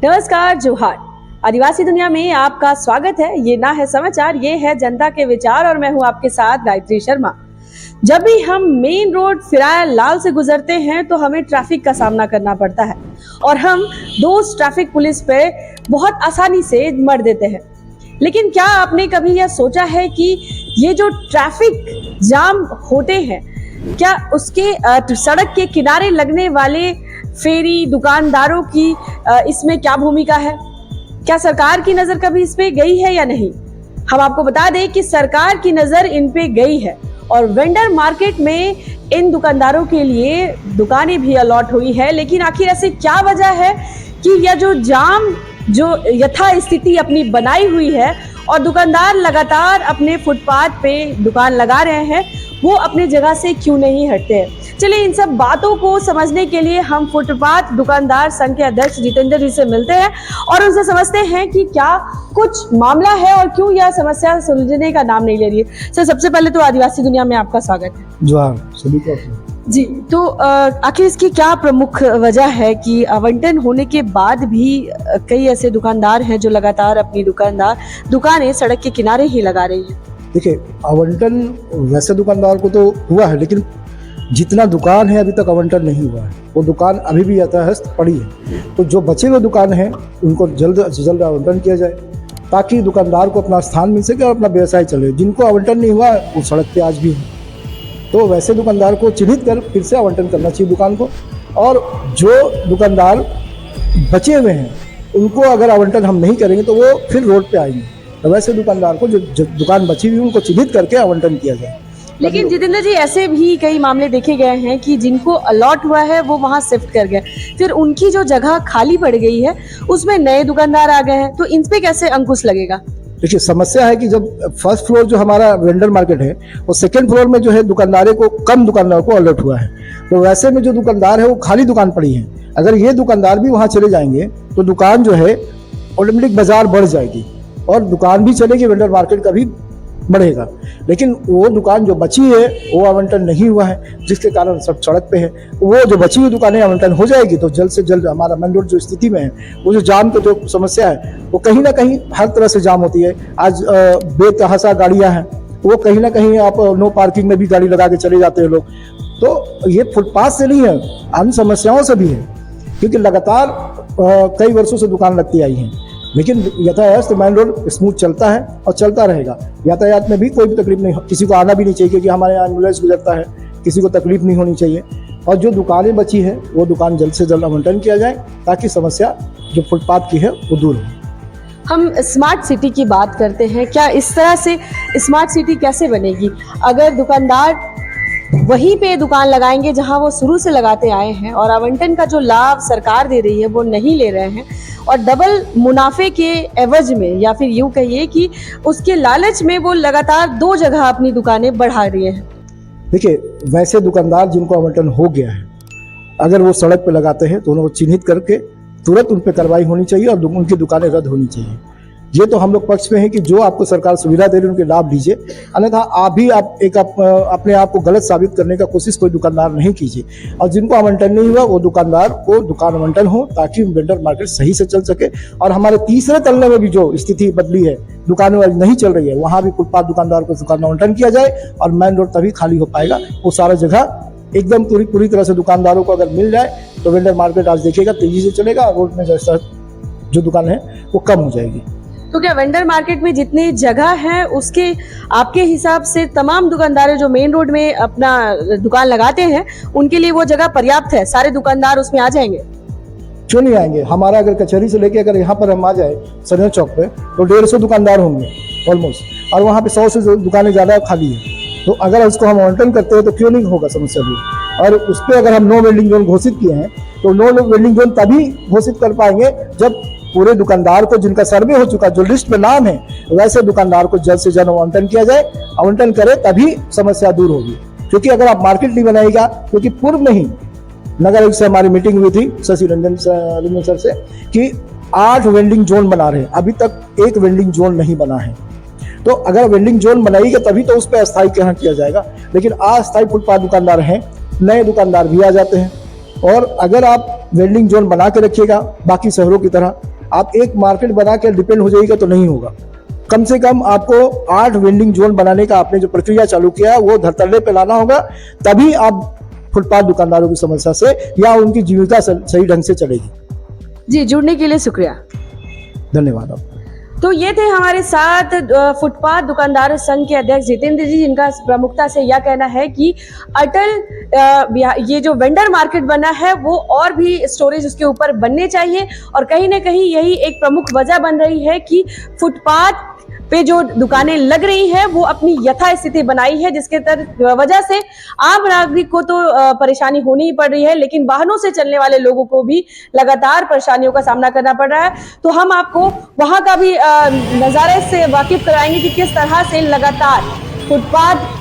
नमस्कार, जोहार। आदिवासी दुनिया में आपका स्वागत है। ये ना है समाचार, ये है जनता के विचार और मैं हूँ आपके साथ गायत्री शर्मा। जब भी हम मेन रोड फिराया लाल से गुजरते हैं तो हमें ट्रैफिक का सामना करना पड़ता है और हम दोस्त ट्रैफिक पुलिस पे बहुत आसानी से मर देते हैं। लेकिन क्या आपने कभी यह सोचा है कि ये जो ट्रैफिक जाम होते हैं, क्या उसके सड़क के किनारे लगने वाले फेरी दुकानदारों की इसमें क्या भूमिका है? क्या सरकार की नजर कभी इस पे गई है या नहीं? हम आपको बता दें कि सरकार की नजर इन पे गई है और वेंडर मार्केट में इन दुकानदारों के लिए दुकानें भी अलॉट हुई है। लेकिन आखिर ऐसे क्या वजह है कि यह जो जाम जो यथा स्थिति अपनी बनाई हुई है और दुकानदार लगातार अपने फुटपाथ पे दुकान लगा रहे हैं, वो अपनी जगह से क्यों नहीं हटते हैं? चलिए इन सब बातों को समझने के लिए हम फुटपाथ दुकानदार संघ के अध्यक्ष जितेंद्र जी से मिलते हैं और उनसे समझते हैं कि क्या कुछ मामला है और क्यों यह समस्या सुलझने का नाम नहीं ले रही है। सर, सबसे पहले तो आदिवासी दुनिया में आपका स्वागत है। जोहार सभी को जी। तो आखिर इसकी क्या प्रमुख वजह है कि आवंटन होने के बाद भी कई ऐसे दुकानदार हैं जो लगातार अपनी दुकानें सड़क के किनारे ही लगा रही हैं? देखिए, आवंटन वैसे दुकानदार को तो हुआ है, लेकिन जितना दुकान है अभी तक आवंटन नहीं हुआ है। वो दुकान अभी भी यथास्थित पड़ी है। तो जो बचे हुए दुकान हैं उनको जल्द से जल्द आवंटन किया जाए ताकि दुकानदार को अपना स्थान मिल सके और अपना व्यवसाय चले। जिनको आवंटन नहीं हुआ वो सड़क पे आज भी है, तो वैसे दुकानदार को चिन्हित कर फिर से आवंटन करना चाहिए दुकान को। और जो दुकानदार बचे हुए हैं उनको अगर आवंटन हम नहीं करेंगे तो वो फिर रोड पे आएंगे। तो वैसे दुकानदार को जो दुकान बची हुई उनको चिन्हित करके आवंटन किया जाए। लेकिन जितेंद्र जी, ऐसे भी कई मामले देखे गए हैं कि जिनको अलॉट हुआ है वो वहां शिफ्ट कर गए, फिर उनकी जो जगह खाली पड़ गई है उसमें नए दुकानदार आ गए हैं, तो इन पे कैसे अंकुश लगेगा? देखिए, समस्या है कि जब फर्स्ट फ्लोर जो हमारा वेंडर मार्केट है वो सेकंड फ्लोर में जो है दुकानदारों को कम दुकानदारों को अलर्ट हुआ है। तो वैसे में जो दुकानदार है वो खाली दुकान पड़ी है। अगर ये दुकानदार भी वहाँ चले जाएंगे तो दुकान जो है ऑटोमेटिक बाजार बढ़ जाएगी और दुकान भी चलेगी, वेंडर मार्केट का भी बढ़ेगा। लेकिन वो दुकान जो बची है वो आवंटन नहीं हुआ है, जिसके कारण सब सड़क पे है। वो जो बची हुई दुकानें आवंटन हो जाएगी तो जल्द से जल्द हमारा मेन रोड जो स्थिति में है, वो जो जाम की जो समस्या है वो कहीं ना कहीं हर तरह से जाम होती है। आज बेतहासा गाड़ियां हैं, वो कहीं ना कहीं आप नो पार्किंग में भी गाड़ी लगा के चले जाते हैं लोग। तो ये फुटपाथ से नहीं है, अन्य समस्याओं से भी है, क्योंकि लगातार कई वर्षों से दुकान लगती आई है। लेकिन यातायात मेन रोड स्मूथ चलता है और चलता रहेगा। यातायात में भी कोई भी तकलीफ नहीं, किसी को आना भी नहीं चाहिए, क्योंकि हमारे यहाँ एम्बुलेंस गुजरता है, किसी को तकलीफ नहीं होनी चाहिए। और जो दुकानें बची है वो दुकान जल्द से जल्द आवंटन किया जाए ताकि समस्या जो फुटपाथ की है वो दूर हो। हम स्मार्ट सिटी की बात करते हैं, क्या इस तरह से स्मार्ट सिटी कैसे बनेगी अगर दुकानदार वहीं पे दुकान लगाएंगे जहां वो शुरू से लगाते आए हैं और आवंटन का जो लाभ सरकार दे रही है वो नहीं ले रहे हैं और डबल मुनाफे के एवज में, या फिर यूं कहिए कि उसके लालच में वो लगातार दो जगह अपनी दुकानें बढ़ा रहे हैं? देखिए, वैसे दुकानदार जिनको आवंटन हो गया है अगर वो सड़क पे लगाते हैं तो उनको चिन्हित करके तुरंत उन पर कार्रवाई होनी चाहिए और उनकी दुकानें रद्द होनी चाहिए। ये तो हम लोग पक्ष में है कि जो आपको सरकार सुविधा दे रही है उनके लाभ लीजिए, अन्यथा आप भी अपने आप को गलत साबित करने का कोशिश कोई दुकानदार नहीं कीजिए। और जिनको आवंटन नहीं हुआ वो दुकानदार को दुकान आवंटन हो ताकि वेंडर मार्केट सही से चल सके। और हमारे तीसरे तल्ले में भी जो स्थिति बदली है, दुकानें नहीं चल रही है, वहाँ भी फुटपाथ दुकानदार को दुकान आवंटन किया जाए और मेन रोड तभी खाली हो पाएगा। वो सारा जगह एकदम पूरी तरह से दुकानदारों को अगर मिल जाए तो वेंडर मार्केट आज देखिएगा तेजी से चलेगा, रोड में जो दुकान है वो कम हो जाएगी। तो क्या वेंडर मार्केट में जितनी जगह है उसके आपके हिसाब से तमाम दुकानदार जो मेन रोड में अपना दुकान लगाते हैं उनके लिए वो जगह पर्याप्त है? सारे दुकानदार उसमें आ जाएंगे? क्यों नहीं आएंगे? हमारा अगर कचहरी से लेके अगर यहाँ पर हम आ जाए संजय चौक पे तो 150 दुकानदार होंगे ऑलमोस्ट, और वहाँ पे 100 से दुकानें ज़्यादा खाली है। तो अगर उसको हम आवंटन करते हैं तो क्यों नहीं होगा समस्या दूर। और उस पर अगर हम नो वेंडिंग जोन घोषित किए हैं तो नो वेंडिंग जोन तभी घोषित कर पाएंगे जब पूरे दुकानदार को जिनका सर्वे हो चुका, जो लिस्ट में नाम है, वैसे दुकानदार को जल्द से जल्द आवंटन किया जाए। आवंटन करे तभी समस्या दूर होगी। क्योंकि अगर आप मार्केट नहीं बनाएगा, क्योंकि पूर्व में ही नगर आयुक्त से हमारी मीटिंग हुई थी शशि रंजन सर से कि 8 वेंडिंग जोन बना रहे हैं, अभी तक एक वेंडिंग जोन नहीं बना है। तो अगर वेंडिंग जोन बनाएगा तभी तो उस पर अस्थायी यहाँ किया जाएगा। लेकिन अस्थायी फुटपाथ दुकानदार हैं, नए दुकानदार भी आ जाते हैं। और अगर आप वेंडिंग जोन बना के रखिएगा बाकी शहरों की तरह, आप एक मार्केट बना के डिपेंड हो जाएगा तो नहीं होगा। कम से कम आपको 8 वेंडिंग जोन बनाने का आपने जो प्रक्रिया चालू किया है वो धड़ल्ले पे लाना होगा, तभी आप फुटपाथ दुकानदारों की समस्या से या उनकी जीविका सही ढंग से चलेगी। जी, जुड़ने के लिए शुक्रिया। धन्यवाद आपका। तो ये थे हमारे साथ फुटपाथ दुकानदार संघ के अध्यक्ष जितेंद्र जी, जिनका प्रमुखता से यह कहना है कि अटल ये जो वेंडर मार्केट बना है वो और भी स्टोरेज उसके ऊपर बनने चाहिए, और कहीं ना कहीं यही एक प्रमुख वजह बन रही है कि फुटपाथ पे जो दुकानें लग रही हैं वो अपनी यथास्थिति बनाई है, जिसके वजह से आम नागरिक को तो परेशानी होनी ही पड़ रही है, लेकिन वाहनों से चलने वाले लोगों को भी लगातार परेशानियों का सामना करना पड़ रहा है। तो हम आपको वहां का भी नज़ारे से वाकिफ कराएंगे कि किस तरह से लगातार फुटपाथ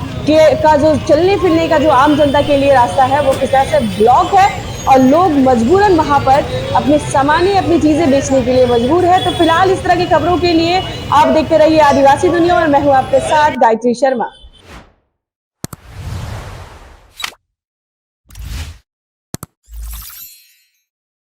का जो चलने फिरने का जो आम जनता के लिए रास्ता है वो किस तरह से ब्लॉक है, और लोग मजबूरन वहां पर अपने सामान्य अपनी चीजें बेचने के लिए मजबूर है। तो फिलहाल इस तरह की खबरों के लिए आप देखते रहिए आदिवासी दुनिया, और मैं हूं आपके साथ गायत्री शर्मा।